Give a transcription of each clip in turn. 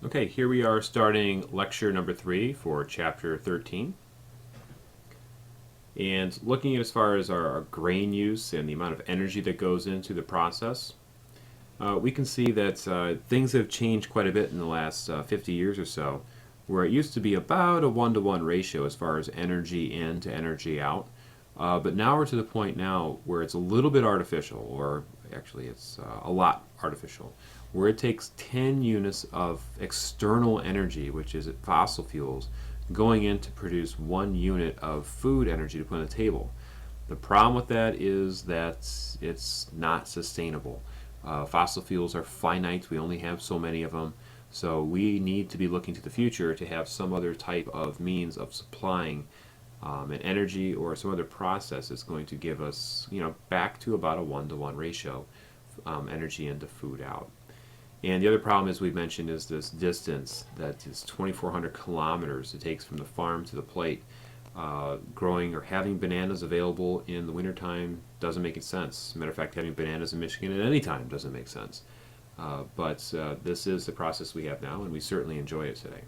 Okay, here we are starting lecture number 3 for chapter 13. And looking at as far as our grain use and the amount of energy that goes into the process, we can see that things have changed quite a bit in the last 50 years or so, where it used to be about a 1-to-1 ratio as far as energy in to energy out. But now we're to the point now where it's a little bit artificial, or actually it's a lot artificial, where it takes 10 units of external energy, which is fossil fuels, going in to produce 1 unit of food energy to put on the table. The problem with that is that it's not sustainable. Fossil fuels are finite. We only have so many of them. So we need to be looking to the future to have some other type of means of supplying an energy or some other process that's going to give us, back to about a 1-to-1 ratio, energy into food out. And the other problem, as we mentioned, is this distance that is 2,400 kilometers it takes from the farm to the plate. Growing or having bananas available in the wintertime doesn't make any sense. As a matter of fact, having bananas in Michigan at any time doesn't make sense. But this is the process we have now, and we certainly enjoy it today.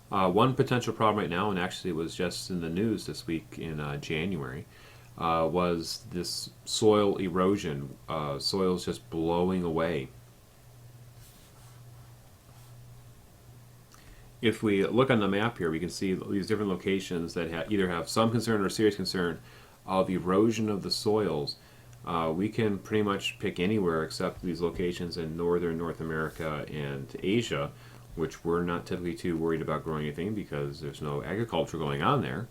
One potential problem right now, and actually it was just in the news this week in January, was this soil erosion. Soil's just blowing away. If we look on the map here, we can see these different locations that either have some concern or serious concern of erosion of the soils. We can pretty much pick anywhere except these locations in northern North America and Asia, which we're not typically too worried about growing anything because there's no agriculture going on there.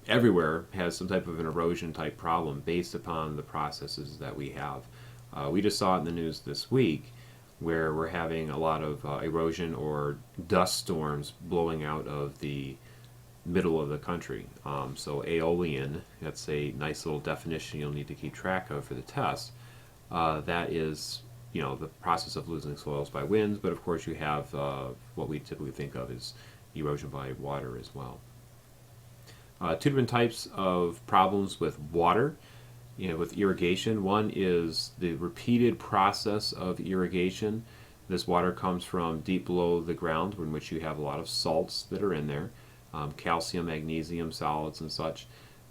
Everywhere has some type of an erosion type problem based upon the processes that we have. We just saw it in the news this week where we're having a lot of erosion or dust storms blowing out of the middle of the country. So aeolian, that's a nice little definition you'll need to keep track of for the test. That is, the process of losing soils by winds, but of course you have what we typically think of as erosion by water as well. Two different types of problems with water, with irrigation. One is the repeated process of irrigation. This water comes from deep below the ground, in which you have a lot of salts that are in there, calcium, magnesium, solids, and such,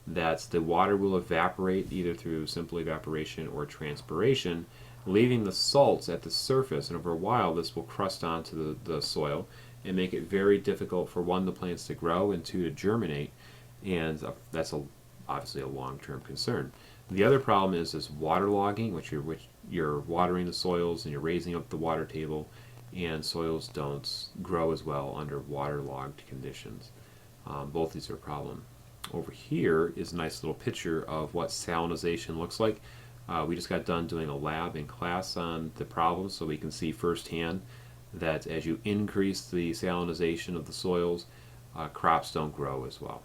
that the water will evaporate either through simple evaporation or transpiration, leaving the salts at the surface, and over a while this will crust onto the soil and make it very difficult for the plants to grow, and to germinate, and that's obviously a long-term concern. The other problem is this waterlogging, which you're watering the soils and you're raising up the water table, and soils don't grow as well under waterlogged conditions. Both these are a problem. Over here is a nice little picture of what salinization looks like. We just got done doing a lab in class on the problem, so we can see firsthand that as you increase the salinization of the soils, crops don't grow as well.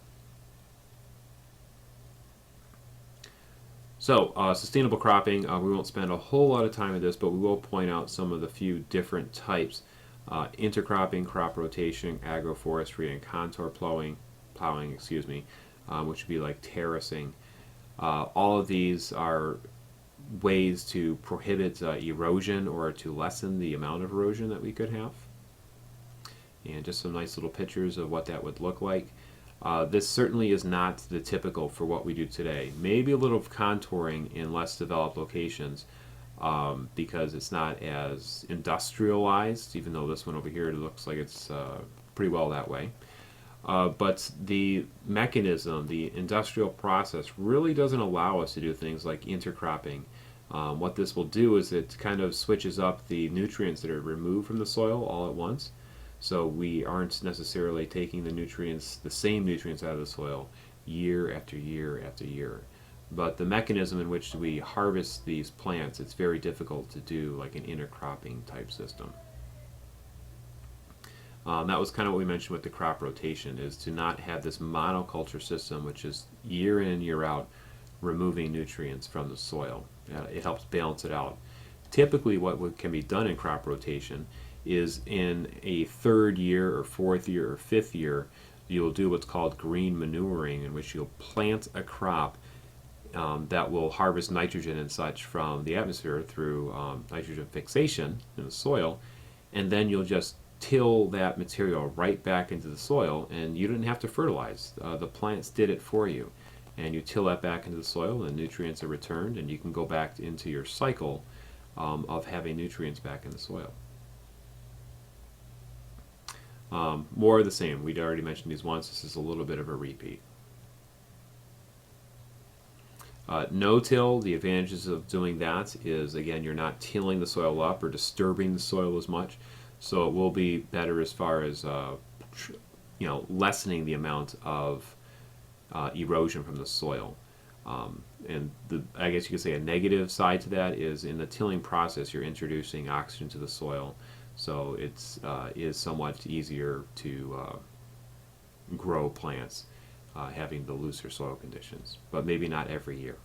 So, sustainable cropping, we won't spend a whole lot of time on this, but we will point out some of the few different types. Intercropping, crop rotation, agroforestry, and contour plowing, which would be like terracing. All of these are ways to prohibit erosion or to lessen the amount of erosion that we could have. And just some nice little pictures of what that would look like. This certainly is not the typical for what we do today. Maybe a little contouring in less developed locations because it's not as industrialized, even though this one over here looks like it's pretty well that way. But the mechanism, the industrial process, really doesn't allow us to do things like intercropping. What this will do is it kind of switches up the nutrients that are removed from the soil all at once. So we aren't necessarily taking the same nutrients out of the soil year after year after year. But the mechanism in which we harvest these plants, it's very difficult to do like an intercropping type system. That was kind of what we mentioned with the crop rotation, is to not have this monoculture system, which is year in and year out removing nutrients from the soil. It helps balance it out. Typically what can be done in crop rotation is in a third year or fourth year or fifth year, you'll do what's called green manuring, in which you'll plant a crop that will harvest nitrogen and such from the atmosphere through nitrogen fixation in the soil, and then you'll just till that material right back into the soil, and you didn't have to fertilize. The plants did it for you, and you till that back into the soil, and nutrients are returned, and you can go back into your cycle of having nutrients back in the soil. More of the same. We'd already mentioned these once. This is a little bit of a repeat. No-till, the advantages of doing that is, again, you're not tilling the soil up or disturbing the soil as much, so it will be better as far as lessening the amount of erosion from the soil. And I guess you could say a negative side to that is in the tilling process, you're introducing oxygen to the soil, so it is somewhat easier to grow plants having the looser soil conditions, but maybe not every year.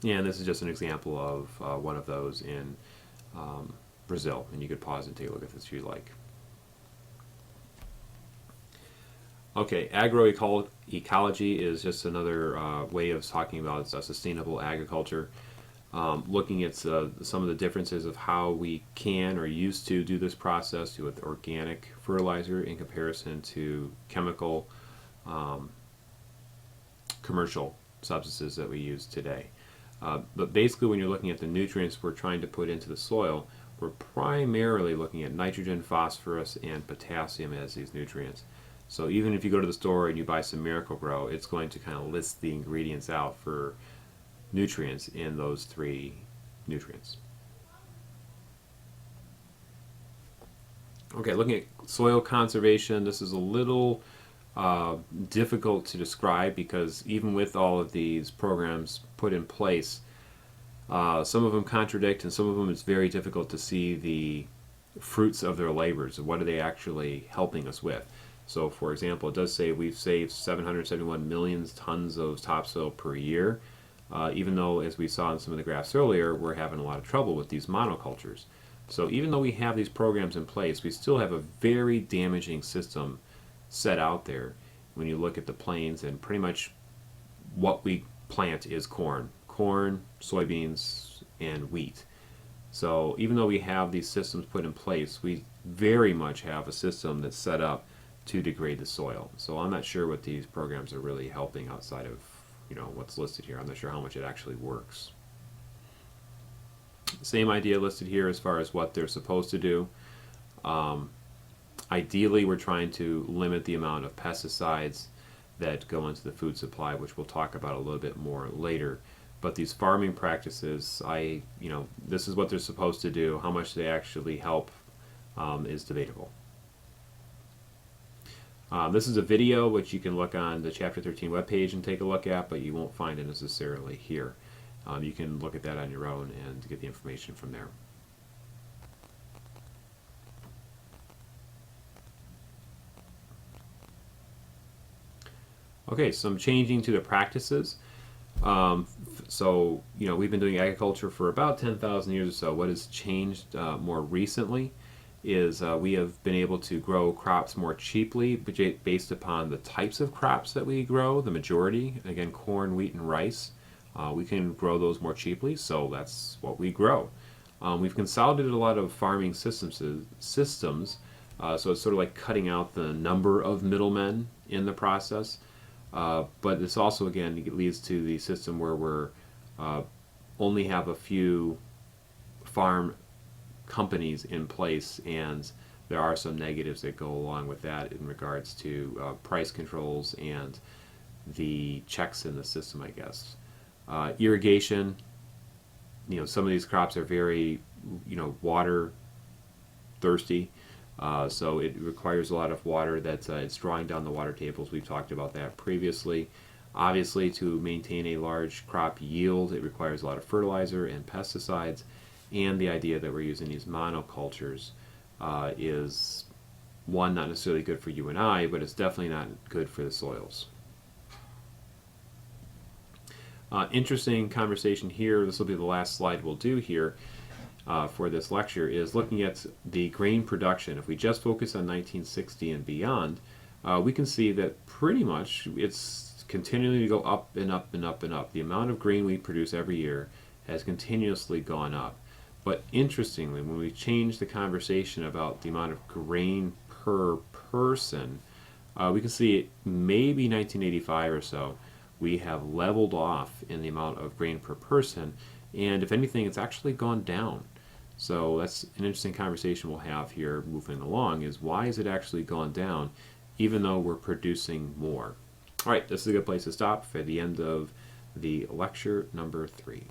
And this is just an example of one of those in Brazil, and you could pause and take a look at this if you like. Okay, agroecology is just another way of talking about sustainable agriculture. Looking at some of the differences of how we can or used to do this process with organic fertilizer in comparison to chemical commercial substances that we use today. But basically when you're looking at the nutrients we're trying to put into the soil, we're primarily looking at nitrogen, phosphorus, and potassium as these nutrients. So even if you go to the store and you buy some Miracle-Gro, it's going to kind of list the ingredients out for nutrients in those three nutrients. Okay, looking at soil conservation, this is a little difficult to describe because even with all of these programs put in place, some of them contradict and some of them it's very difficult to see the fruits of their labors. What are they actually helping us with? So for example, it does say we've saved 771 million tons of topsoil per year. Even though, as we saw in some of the graphs earlier, we're having a lot of trouble with these monocultures. So even though we have these programs in place, we still have a very damaging system set out there when you look at the plains, and pretty much what we plant is corn, soybeans, and wheat. So even though we have these systems put in place, we very much have a system that's set up to degrade the soil. So I'm not sure what these programs are really helping outside of what's listed here. I'm not sure how much it actually works. Same idea listed here as far as what they're supposed to do. Ideally, we're trying to limit the amount of pesticides that go into the food supply, which we'll talk about a little bit more later. But these farming practices, this is what they're supposed to do. How much they actually help is debatable. This is a video which you can look on the Chapter 13 webpage and take a look at, but you won't find it necessarily here. You can look at that on your own and get the information from there. Okay, some changing to the practices. So, we've been doing agriculture for about 10,000 years or so. What has changed more recently is we have been able to grow crops more cheaply based upon the types of crops that we grow, the majority, again, corn, wheat, and rice. We can grow those more cheaply, so that's what we grow. We've consolidated a lot of farming systems, so it's sort of like cutting out the number of middlemen in the process. But this also, again, leads to the system where we're only have a few farm companies in place, and there are some negatives that go along with that in regards to price controls and the checks in the system, I guess. Irrigation, some of these crops are very, water thirsty, so it requires a lot of water that it's drawing down the water tables. We've talked about that previously. Obviously, to maintain a large crop yield, it requires a lot of fertilizer and pesticides. And the idea that we're using these monocultures is, one, not necessarily good for you and I, but it's definitely not good for the soils. Interesting conversation here. This will be the last slide we'll do here for this lecture, is looking at the grain production. If we just focus on 1960 and beyond, we can see that pretty much it's just continually to go up and up and up and up. The amount of grain we produce every year has continuously gone up. But interestingly, when we change the conversation about the amount of grain per person, we can see maybe 1985 or so, we have leveled off in the amount of grain per person, and if anything, it's actually gone down. So that's an interesting conversation we'll have here moving along, is why is it actually gone down even though we're producing more? All right, this is a good place to stop for the end of the lecture number 3.